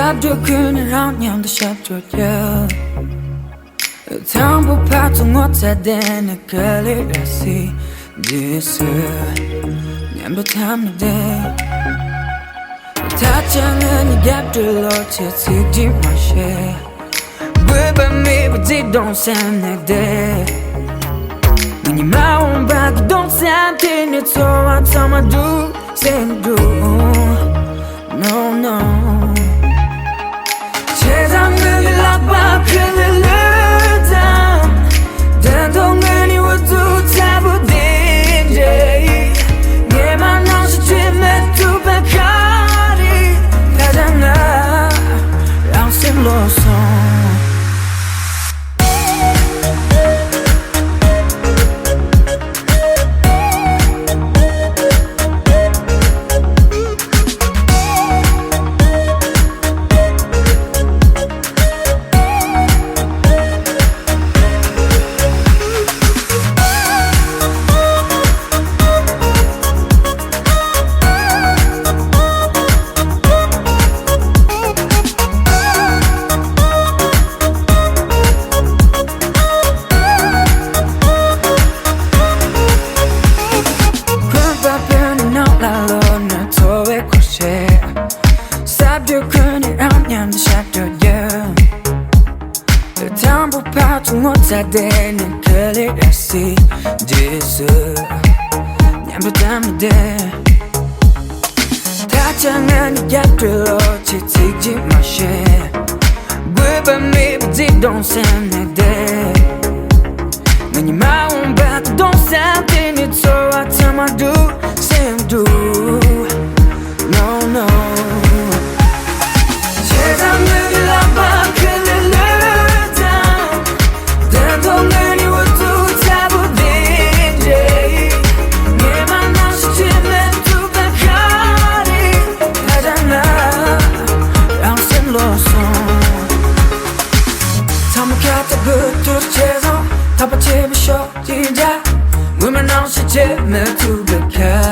sabdo kunde ranyan de shabdo ya Tambo pato ngota dene kale rasi Disse Nyambo tamne de Tachangan ni gapdo lo chitsi di mashe Bweba me but they don't sound like that When you're my own back you don't sound in it so I tell my do say do No no 세상 really like my killer down 단동안이 와도 잡아댄 day 얘만 없이 dreaming to Bacardi 가잖아 양심 lost Sabdo kunde ranyan de shabdo ya Tambo pato ngota dene kale rasi Disse Nyambo tamne de Tachangan ni gapdo lo chitsi di mashe Bweba me but they don't sound like that When you're my own back don't sound in it so I tell my do say do No no 세상 really like my killer down 단동안이 와도 잡아댄 day 얘만 없이 dreaming to Bacardi 가잖아 양심 lost 참혹했다 그토록 죄송 다 버티면 쉬어지자 물만 없이 dreaming to Bacardi